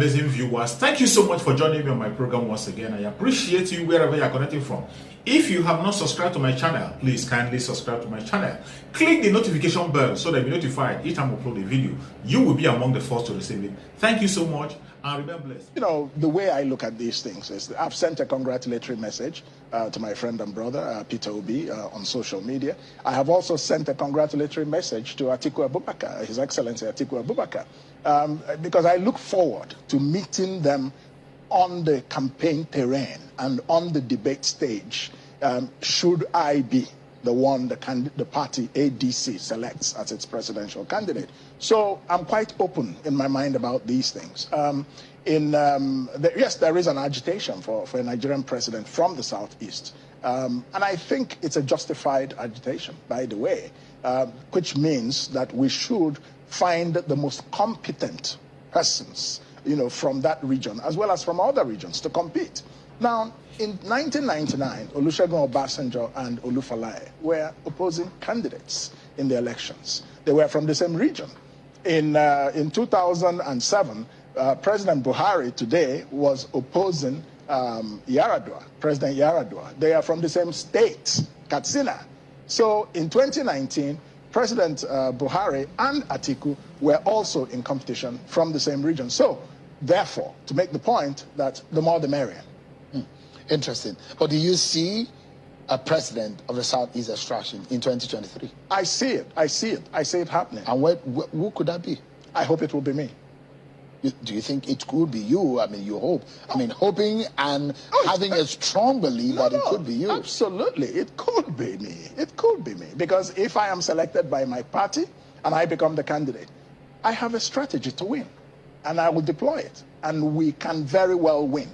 amazing viewers. Thank you so much for joining me on my program once again. I appreciate you wherever you are connecting from. If you have not subscribed to my channel, please kindly subscribe to my channel. Click the notification bell so that you'll be notified each time I upload a video. You will be among the first to receive it. Thank you so much and remain blessed. You know, the way I look at these things is I've sent a congratulatory message to my friend and brother, Peter Obi, on social media. I have also sent a congratulatory message to Atiku Abubakar, His Excellency Atiku Abubakar, because I look forward to meeting them on the campaign terrain and on the debate stage, should I be the one the party ADC selects as its presidential candidate. So I'm quite open in my mind about these things. Yes, there is an agitation for a Nigerian president from the southeast. And I think it's a justified agitation, by the way, which means that we should find the most competent persons, you know, from that region, as well as from other regions, to compete. Now, in 1999, Olusegun Obasanjo and Olufalaye were opposing candidates in the elections. They were from the same region. In 2007, President Buhari today was opposing President Yaradua. They are from the same state, Katsina. So in 2019, President Buhari and Atiku were also in competition from the same region. So, therefore, to make the point that the more the merrier. Interesting. But do you see a president of the Southeast extraction in 2023? I see it. I see it. I see it happening. And who could that be? I hope it will be me. Do you think it could be you? I mean, you hope. I mean, hoping and having a strong belief that it could be you. Absolutely. It could be me. It could be me. Because if I am selected by my party and I become the candidate, I have a strategy to win. And I will deploy it. And we can very well win.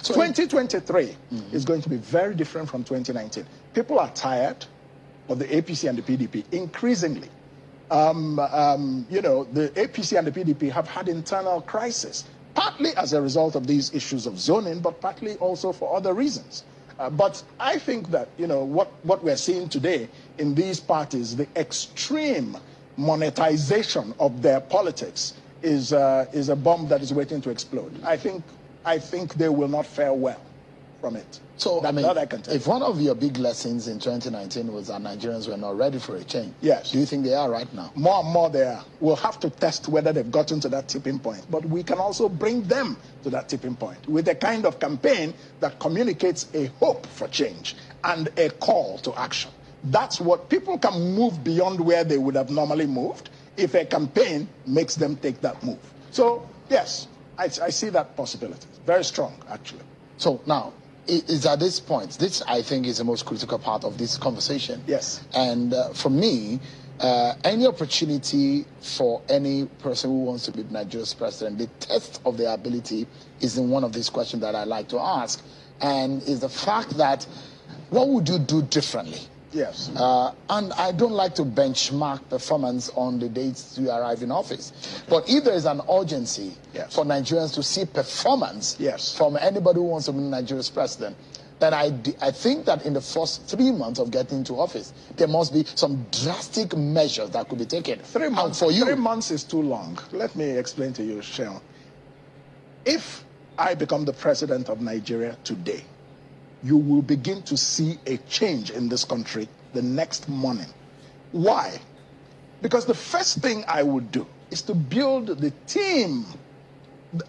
So 2023 is going to be very different from 2019. People are tired of the APC and the PDP, increasingly. You know, the APC and the PDP have had internal crisis, partly as a result of these issues of zoning, but partly also for other reasons. But I think that, you know, what we're seeing today in these parties, the extreme monetization of their politics is a bomb that is waiting to explode. I think they will not fare well from it. So, I mean, I can tell if one of your big lessons in 2019 was that Nigerians were not ready for a change, yes, do you think they are right now? More and more they are. We'll have to test whether they've gotten to that tipping point. But we can also bring them to that tipping point with a kind of campaign that communicates a hope for change and a call to action. That's what people can move beyond where they would have normally moved if a campaign makes them take that move. So, yes, I see that possibility. Very strong, actually. So now, is at this point, this I think is the most critical part of this conversation. Yes. And for me, any opportunity for any person who wants to be Nigeria's president, the test of their ability is in one of these questions that I like to ask, and is the fact that what would you do differently? Yes. And I don't like to benchmark performance on the dates you arrive in office. But if there is an urgency for Nigerians to see performance from anybody who wants to be Nigeria's president, then I think that in the first 3 months of getting into office, there must be some drastic measures that could be taken. 3 months. For you, 3 months is too long. Let me explain to you, Sheon. If I become the president of Nigeria today, you will begin to see a change in this country the next morning. Why? Because the first thing I would do is to build the team.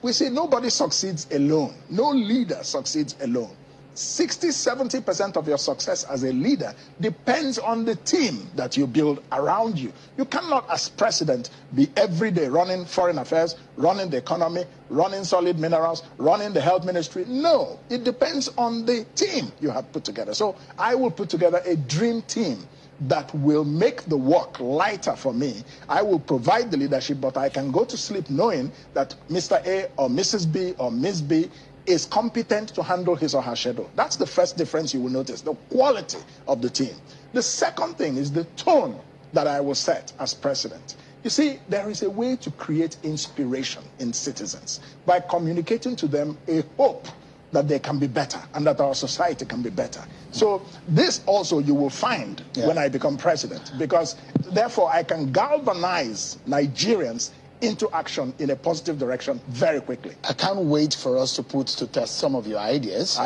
We say nobody succeeds alone. No leader succeeds alone. 60–70% of your success as a leader depends on the team that you build around you. You cannot, as president, be every day running foreign affairs, running the economy, running solid minerals, running the health ministry. No, it depends on the team you have put together. So I will put together a dream team that will make the work lighter for me. I will provide the leadership, but I can go to sleep knowing that Mr. A or Mrs. B or Ms. B is competent to handle his or her schedule. That's the first difference you will notice, the quality of the team. The second thing is the tone that I will set as president. You see, there is a way to create inspiration in citizens by communicating to them a hope that they can be better and that our society can be better. So this also you will find when I become president, because therefore I can galvanize Nigerians into action in a positive direction very quickly. I can't wait for us to put to test some of your ideas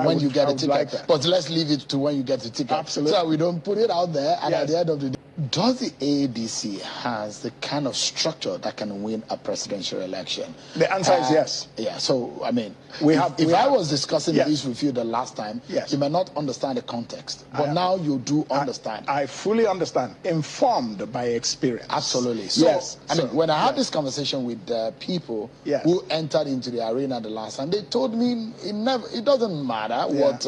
when you get a ticket. Like but let's leave it to when you get the ticket. Absolutely. So we don't put it out there, and at the end of the day, does the ADC has the kind of structure that can win a presidential election? The answer is yes. Yeah, so, I mean, if I was discussing this with you the last time, you may not understand the context, but now you do understand. I fully understand, informed by experience. Absolutely. So, I mean, when I had this conversation with people who entered into the arena the last time, they told me it doesn't matter what...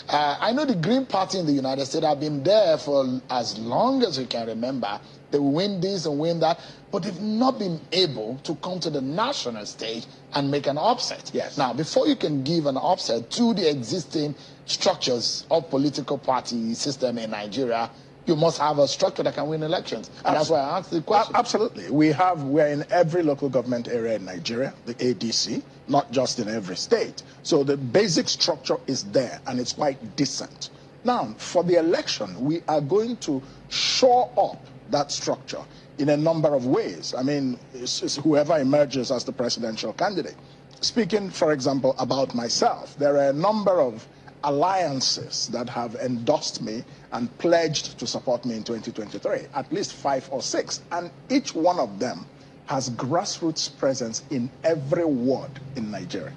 I know the Green Party in the United States have been there for as long as we can remember. They win this and win that, but they've not been able to come to the national stage and make an upset. Yes. Now, before you can give an upset to the existing structures of political party system in Nigeria, you must have a structure that can win elections. And that's why I asked the question. Absolutely. We're in every local government area in Nigeria, the ADC, not just in every state. So the basic structure is there, and it's quite decent. Now, for the election, we are going to shore up that structure in a number of ways. I mean, it's whoever emerges as the presidential candidate. Speaking, for example, about myself, there are a number of alliances that have endorsed me and pledged to support me in 2023, at least 5 or 6, and each one of them has grassroots presence in every ward in Nigeria.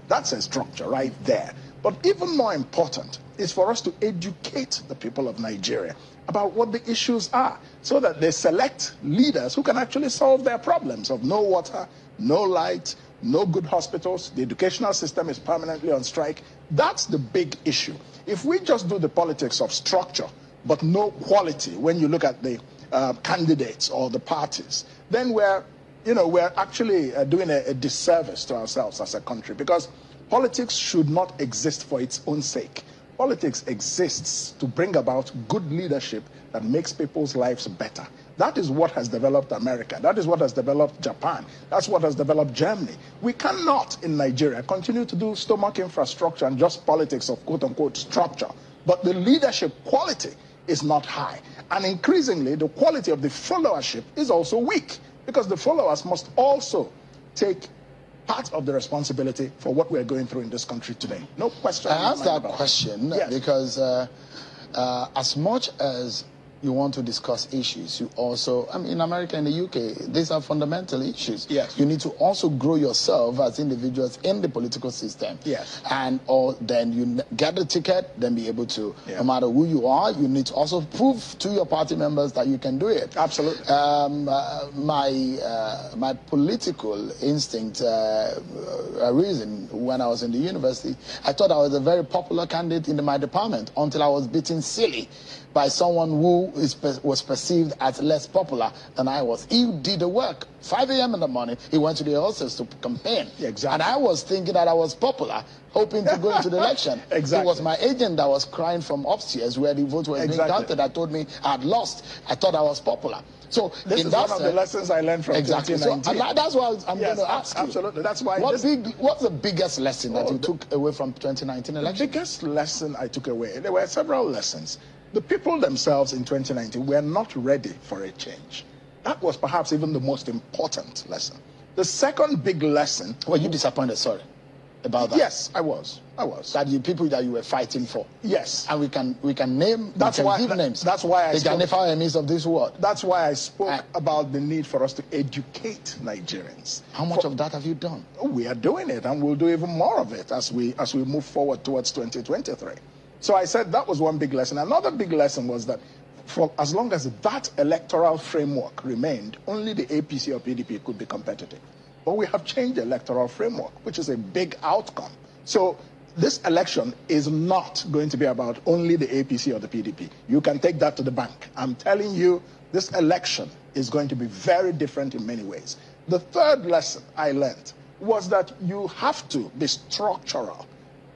That's a structure right there. But even more important is for us to educate the people of Nigeria about what the issues are, so that they select leaders who can actually solve their problems of no water, no light, no good hospitals. The educational system is permanently on strike. That's the big issue. If we just do the politics of structure, but no quality when you look at the candidates or the parties, then we're actually doing a disservice to ourselves as a country, because politics should not exist for its own sake. Politics exists to bring about good leadership that makes people's lives better. That is what has developed America. That is what has developed Japan. That's what has developed Germany. We cannot, in Nigeria, continue to do stomach infrastructure and just politics of quote-unquote structure. But the leadership quality is not high. And increasingly, the quality of the followership is also weak, because the followers must also take part of the responsibility for what we're going through in this country today. No question. I asked that question because as much as you want to discuss issues, you also, I mean, in America and the UK, these are fundamental issues. Yes. You need to also grow yourself as individuals in the political system. Yes. And then you get the ticket, then be able to, no matter who you are, you need to also prove to your party members that you can do it. Absolutely. My political instinct, reason, when I was in the university, I thought I was a very popular candidate in my department until I was beaten silly by someone who was perceived as less popular than I was. He did the work. 5 a.m. in the morning, he went to the hostels to campaign. Exactly. And I was thinking that I was popular, hoping to go into the election. Exactly. It was my agent that was crying from upstairs where the vote was being counted that told me I had lost. I thought I was popular. So this is one of the lessons I learned from 2019. So that's why I'm going to ask you. Absolutely. That's why. What's the biggest lesson that you took away from 2019 election? The biggest lesson I took away, there were several lessons. The people themselves in 2019 were not ready for a change. That was perhaps even the most important lesson. The second big lesson... Were you disappointed, sorry, about that? Yes, I was. That the people that you were fighting for. Yes. And we can name, give names. That's why I spoke. The Janifa enemies of this world. That's why I spoke about the need for us to educate Nigerians. How much of that have you done? We are doing it, and we'll do even more of it as we move forward towards 2023. So I said that was one big lesson. Another big lesson was that for as long as that electoral framework remained, only the APC or PDP could be competitive. But we have changed the electoral framework, which is a big outcome. So this election is not going to be about only the APC or the PDP. You can take that to the bank. I'm telling you, this election is going to be very different in many ways. The third lesson I learned was that you have to be structural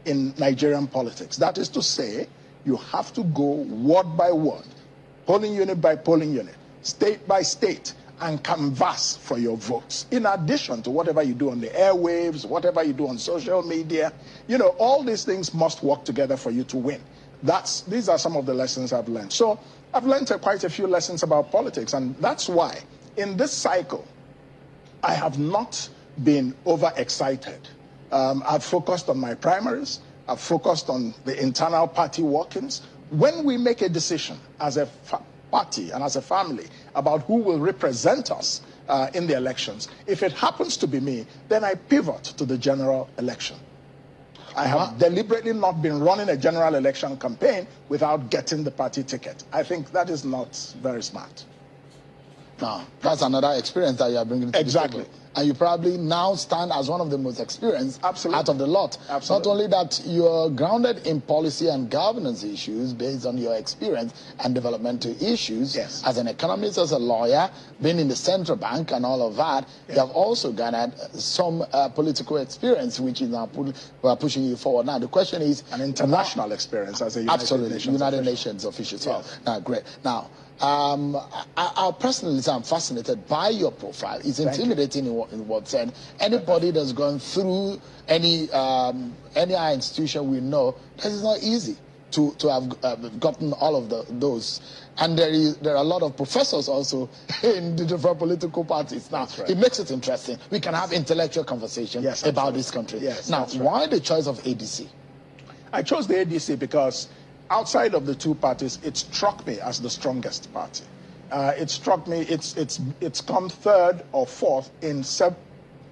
in Nigerian politics. That is to say, you have to go ward by ward, polling unit by polling unit, state by state, and canvass for your votes. In addition to whatever you do on the airwaves, whatever you do on social media, all these things must work together for you to win. These are some of the lessons I've learned. So I've learned quite a few lessons about politics, and that's why in this cycle, I have not been overexcited. I've focused on my primaries. I've focused on the internal party workings. When we make a decision as a party and as a family about who will represent us in the elections, if it happens to be me, then I pivot to the general election. I have deliberately not been running a general election campaign without getting the party ticket. I think that is not very smart. Now, that's another experience that you are bringing to the table. And you probably now stand as one of the most experienced out of the lot. Not only that, you're grounded in policy and governance issues based on your experience and developmental issues. Yes. As an economist, as a lawyer, being in the central bank and all of that, you have also garnered some political experience, which is now pushing you forward. Now, the question is... An international experience as a United Nations official. So, yes. Now, great. Now, I personally am fascinated by your profile. It's intimidating in what sense. Anybody that's gone through any institution we know, that is not easy to have gotten all of those. And there are a lot of professors also in the different political parties. Now, it makes it interesting. We can have intellectual conversation about this country. Yes, now, why the choice of ADC? I chose the ADC because outside of the two parties, it struck me as the strongest party. It struck me, it's come third or fourth in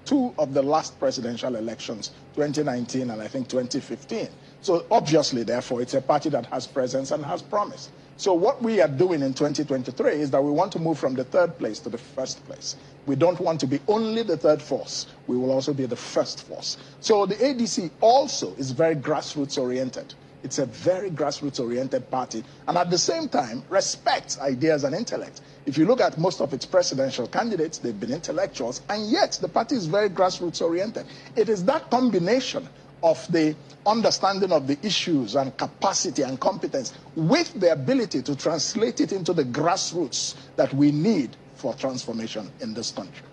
two of the last presidential elections, 2019 and I think 2015. So obviously, therefore, it's a party that has presence and has promise. So what we are doing in 2023 is that we want to move from the third place to the first place. We don't want to be only the third force. We will also be the first force. So the ADC also is very grassroots oriented. It's a very grassroots-oriented party, and at the same time, respects ideas and intellect. If you look at most of its presidential candidates, they've been intellectuals, and yet the party is very grassroots-oriented. It is that combination of the understanding of the issues and capacity and competence with the ability to translate it into the grassroots that we need for transformation in this country.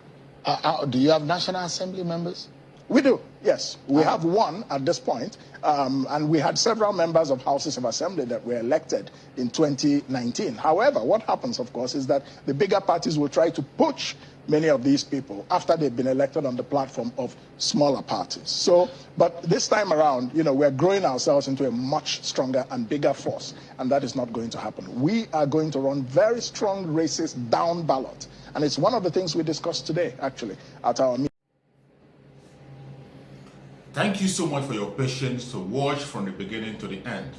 Do you have National Assembly members? We do, yes. We have one at this point, and we had several members of Houses of Assembly that were elected in 2019. However, what happens, of course, is that the bigger parties will try to push many of these people after they've been elected on the platform of smaller parties. So, but this time around, you know, we're growing ourselves into a much stronger and bigger force, and that is not going to happen. We are going to run very strong races down ballot, and it's one of the things we discussed today, actually, at our meeting. Thank you so much for your patience to watch from the beginning to the end.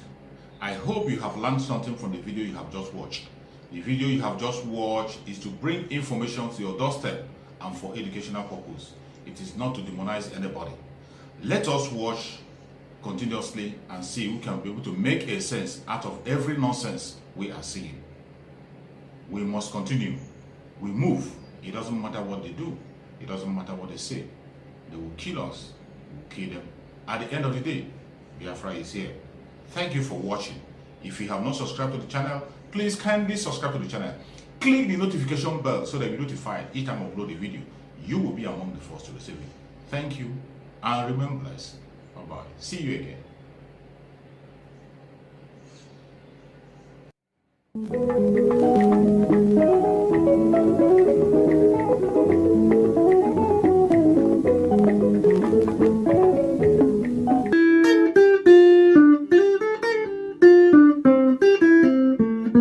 I hope you have learned something from the video you have just watched. The video you have just watched is to bring information to your doorstep and for educational purpose. It is not to demonize anybody. Let us watch continuously and see who can be able to make a sense out of every nonsense we are seeing. We must continue. We move. It doesn't matter what they do. It doesn't matter what they say. They will kill us. Kill them. At the end of the day, Biafra is here. Thank you for watching. If you have not subscribed to the channel, please kindly subscribe to the channel. Click the notification bell so that you're notified each time I upload a video. You will be among the first to receive it. Thank you and remain blessed. Bye-bye. See you again.